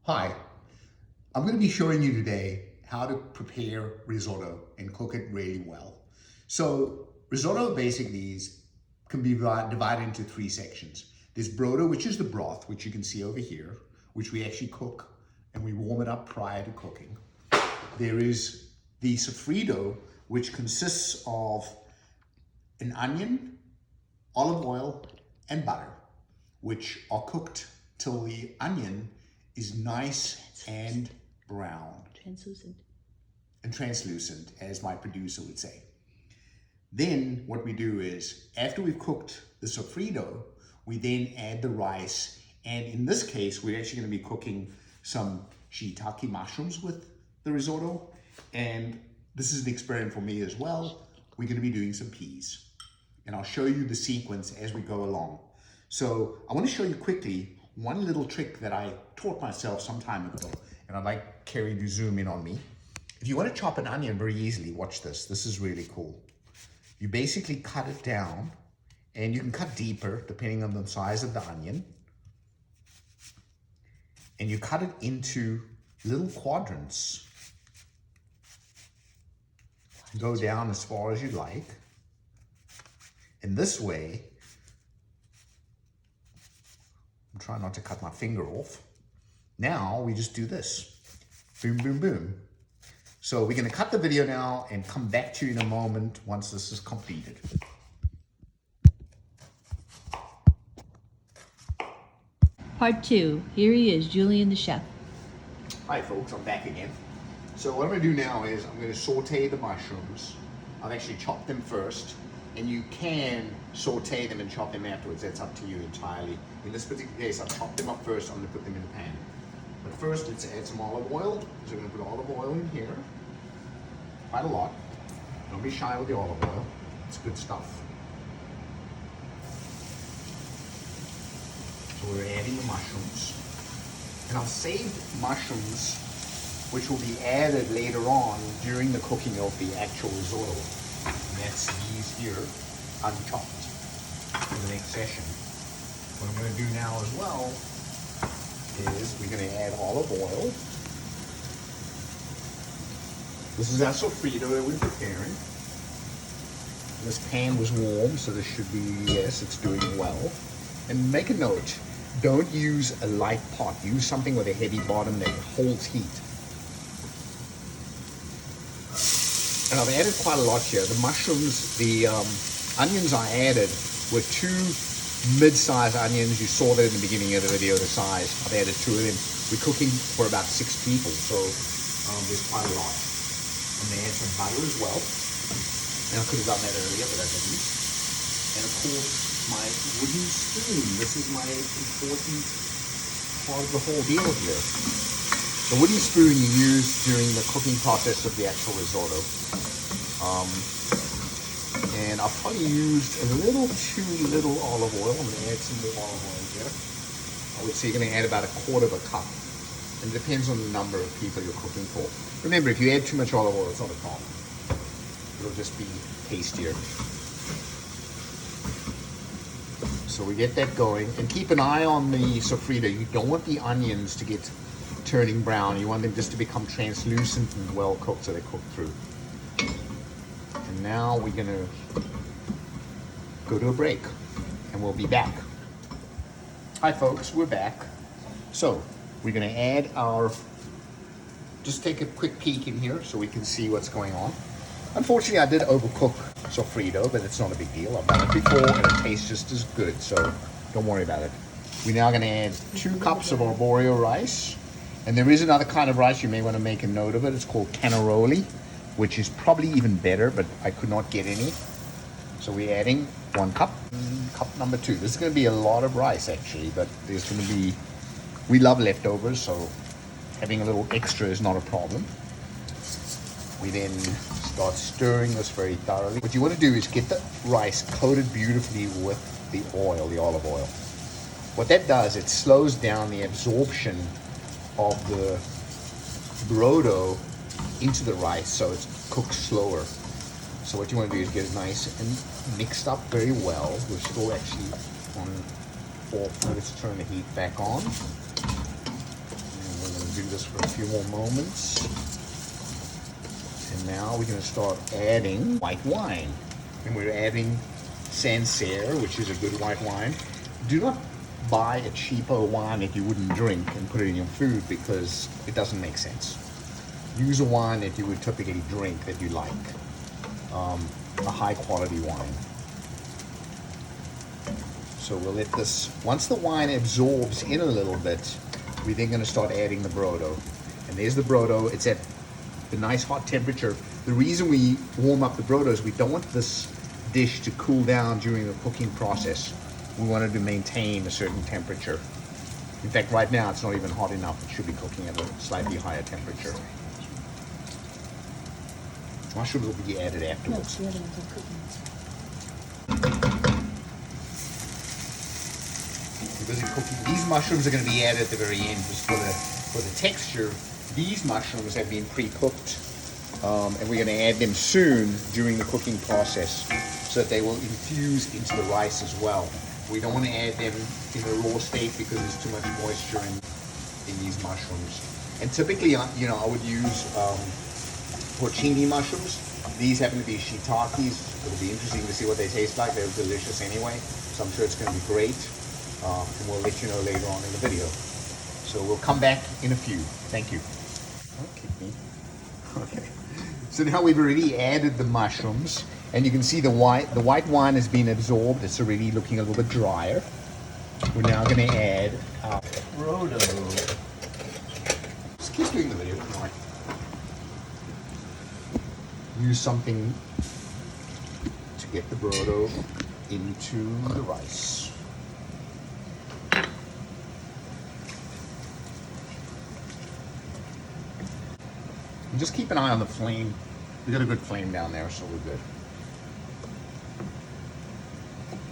Hi, I'm going to be showing you today how to prepare risotto and cook it really well. So risotto basically can be divided into three sections. There's brodo, which is the broth, which you can see over here, which we actually cook and we warm it up prior to cooking. There is the sofrito, which consists of an onion, olive oil, and butter, which are cooked till the onion is nice and brown. Translucent, as my producer would say. Then what we do is, after we've cooked the sofrito, we then add the rice. And in this case, we're actually going to be cooking some shiitake mushrooms with the risotto. And this is an experiment for me as well. We're going to be doing some peas. And I'll show you the sequence as we go along. So I want to show you quickly one little trick that I taught myself some time ago, and I'd like Carrie to zoom in on me. If you want to chop an onion very easily, watch this. This is really cool. You basically cut it down, and you can cut deeper depending on the size of the onion. And you cut it into little quadrants. Go down as far as you like. And this way, I'm trying not to cut my finger off. Now we just do this. Boom, boom, boom. So we're going to cut the video now and come back to you in a moment once this is completed. Part 2. Here he is, Julian the chef. Hi folks, I'm back again. So what I'm going to do now is I'm going to saute the mushrooms. I've actually chopped them first. And you can saute them and chop them afterwards. That's up to you entirely. In this particular case, I've chopped them up first. I'm going to put them in the pan. But first, let's add some olive oil. So we're going to put olive oil in here. Quite a lot. Don't be shy with the olive oil. It's good stuff. So we're adding the mushrooms. And I've saved mushrooms, which will be added later on during the cooking of the actual risotto. And that's these here, unchopped, for the next session. What I'm going to do now as well is we're going to add olive oil. This is our sofrito that we're preparing. This pan was warm, so this should be, yes, it's doing well. And make a note, don't use a light pot. Use something with a heavy bottom that holds heat. And I've added quite a lot here. The mushrooms, the onions I added were two mid-sized onions. You saw that in the beginning of the video, the size. I've added two of them. We're cooking for about 6 people, so there's quite a lot. I'm going to add some butter as well. And I could have done that earlier, but I didn't. And of course, my wooden spoon. This is my important part of the whole deal here. The wooden spoon you use during the cooking process of the actual risotto. And I've probably used a little too little olive oil. I'm going to add some more olive oil here. I would say you're going to add about 1/4 cup. And it depends on the number of people you're cooking for. Remember, if you add too much olive oil, it's not a problem. It'll just be tastier. So we get that going. And keep an eye on the sofrito. You don't want the onions to get turning brown. You want them just to become translucent and well cooked so they cook through. And now we're going to go to a break and we'll be back. Hi folks, we're back. So we're going to add just take a quick peek in here so we can see what's going on. Unfortunately, I did overcook sofrito, but it's not a big deal. I've done it before and it tastes just as good, so don't worry about it. We're now going to add 2 cups of arborio rice. And there is another kind of rice, you may want to make a note of it. It's called cannaroli, which is probably even better, but I could not get any. So we're adding 1 cup, cup number 2. This is going to be a lot of rice actually, but there's going to be, we love leftovers, so having a little extra is not a problem. We then start stirring this very thoroughly. What you want to do is get the rice coated beautifully with the oil, the olive oil. What that does, it slows down the absorption of the brodo into the rice, so it's cooked slower. So what you want to do is get it nice and mixed up very well. We're still actually on off. Let's turn the heat back on. And we're going do this for a few more moments. And now we're going to start adding white wine. And we're adding Sancerre, which is a good white wine. Do not buy a cheaper wine that you wouldn't drink and put it in your food, because it doesn't make sense. Use a wine that you would typically drink that you like. A high quality wine. So we'll let this, once the wine absorbs in a little bit, we're then going to start adding the brodo. And there's the brodo. It's at the nice hot temperature. The reason we warm up the brodo is we don't want this dish to cool down during the cooking process. We want it to maintain a certain temperature. In fact, right now it's not even hot enough. It should be cooking at a slightly higher temperature. Mushrooms will be added afterwards. No, the other ones are cooking. We're busy cooking. These mushrooms are going to be added at the very end, just for the texture. These mushrooms have been pre-cooked, and we're going to add them soon during the cooking process, so that they will infuse into the rice as well. We don't want to add them in a raw state because there's too much moisture in these mushrooms. And typically, you know, I would use porcini mushrooms. These happen to be shiitakes. It'll be interesting to see what they taste like. They're delicious anyway, so I'm sure it's going to be great. And we'll let you know later on in the video. So we'll come back in a few. Thank you. Okay. So now we've already added the mushrooms, and you can see the white wine has been absorbed. It's already looking a little bit drier. We're now going to add our brodo. Just keep doing the video. Come on. Use something to get the brodo into the rice. And just keep an eye on the flame. We got a good flame down there, so we're good.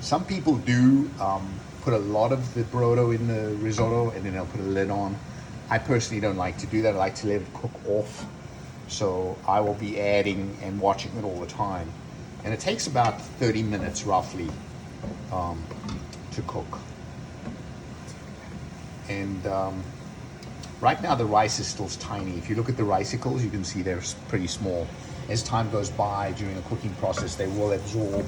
Some people do put a lot of the brodo in the risotto and then they'll put a lid on. I personally don't like to do that. I like to let it cook off. So I will be adding and watching it all the time. And it takes about 30 minutes roughly to cook. And right now the rice is still tiny. If you look at the ricicles, you can see they're pretty small. As time goes by during the cooking process, they will absorb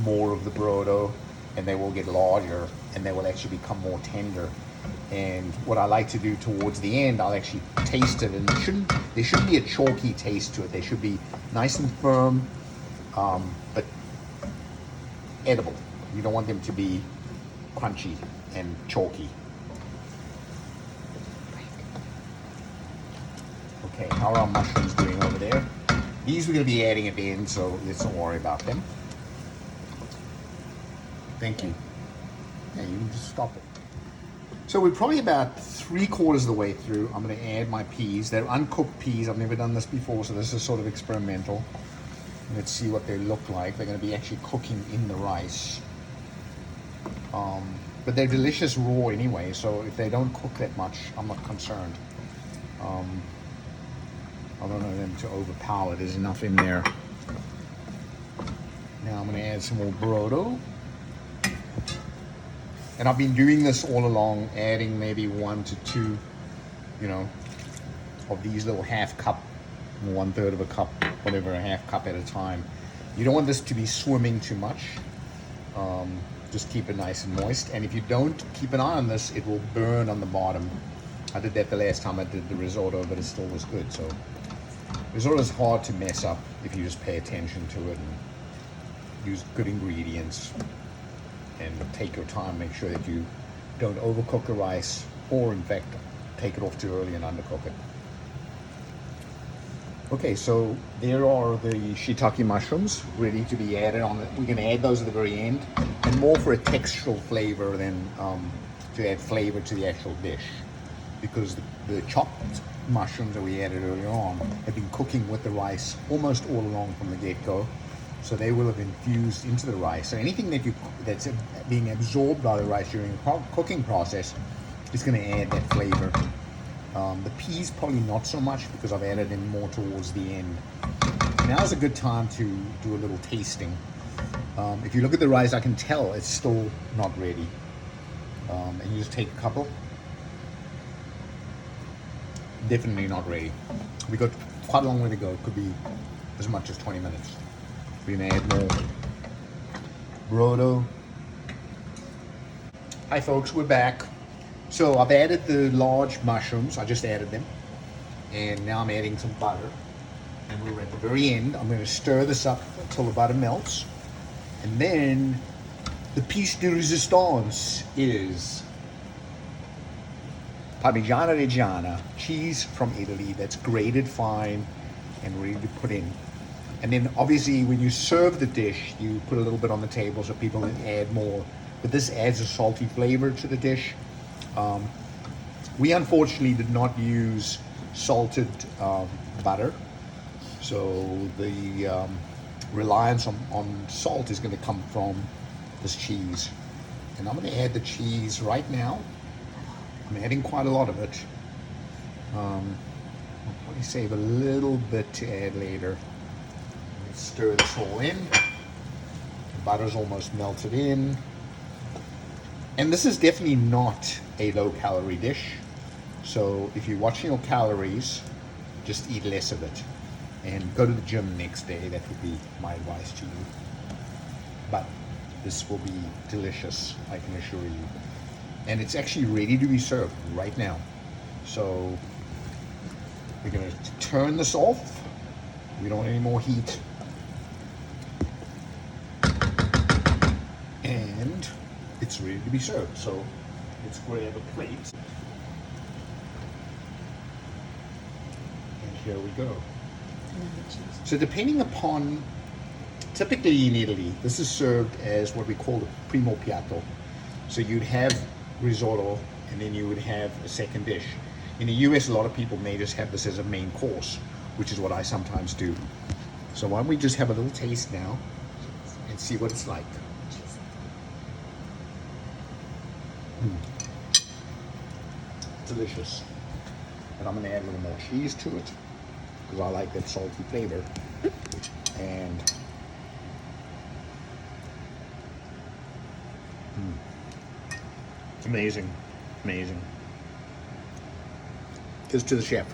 more of the brodo and they will get larger and they will actually become more tender. And what I like to do towards the end, I'll actually taste it, and there shouldn't be a chalky taste to it. They should be nice and firm, but edible. You don't want them to be crunchy and chalky. Okay, how are our mushrooms doing over there? These we're going to be adding at the end, so let's not worry about them. Thank you. Yeah, you can just stop it. So we're probably about 3/4 of the way through. I'm going to add my peas. They're uncooked peas. I've never done this before, so this is sort of experimental. Let's see what they look like. They're going to be actually cooking in the rice. But they're delicious raw anyway, so if they don't cook that much, I'm not concerned. I don't want them to overpower. There's enough in there. Now I'm going to add some more brodo. And I've been doing this all along, adding maybe 1 to 2, you know, of these little half cup, 1/3 of a cup, whatever, a half cup at a time. You don't want this to be swimming too much. Just keep it nice and moist. And if you don't keep an eye on this, it will burn on the bottom. I did that the last time I did the risotto, but it still was good. So risotto is hard to mess up if you just pay attention to it and use good ingredients. And take your time, make sure that you don't overcook the rice, or in fact, take it off too early and undercook it. Okay, so there are the shiitake mushrooms ready to be added on. We're going to add those at the very end, and more for a textural flavor than to add flavor to the actual dish, because the chopped mushrooms that we added earlier on have been cooking with the rice almost all along from the get-go. So they will have infused into the rice. So anything that's being absorbed by the rice during the cooking process is going to add that flavor. The peas probably not so much, because I've added them more towards the end. Now's a good time to do a little tasting. If you look at the rice, I can tell it's still not ready. And you just take a couple. definitely not ready. We got quite a long way to go. It could be as much as 20 minutes. We're gonna add more brodo. Hi folks, we're back. So I've added the large mushrooms. I just added them. And now I'm adding some butter. And we're at the very end. I'm gonna stir this up until the butter melts. And then the piece de resistance is Parmigiano Reggiano, cheese from Italy that's grated fine and ready to put in. And then obviously when you serve the dish, you put a little bit on the table so people can add more. But this adds a salty flavor to the dish. We unfortunately did not use salted butter. So the reliance on salt is going to come from this cheese. And I'm going to add the cheese right now. I'm adding quite a lot of it. I'll probably save a little bit to add later. Let's stir this all in. The butter's almost melted in. And this is definitely not a low-calorie dish. So if you're watching your calories, just eat less of it. And go to the gym next day. That would be my advice to you. But this will be delicious, I can assure you. And it's actually ready to be served right now. So we're going to turn this off. We don't want any more heat. And it's ready to be served. So let's grab a plate. And here we go. So depending upon, typically in Italy, this is served as what we call the primo piatto. So you'd have risotto and then you would have a second dish. In the US, a lot of people may just have this as a main course, which is what I sometimes do. So why don't we just have a little taste now and see what it's like. Delicious. And I'm going to add a little more cheese to it because I like that salty flavor. And it's amazing, amazing. Here's to the chef.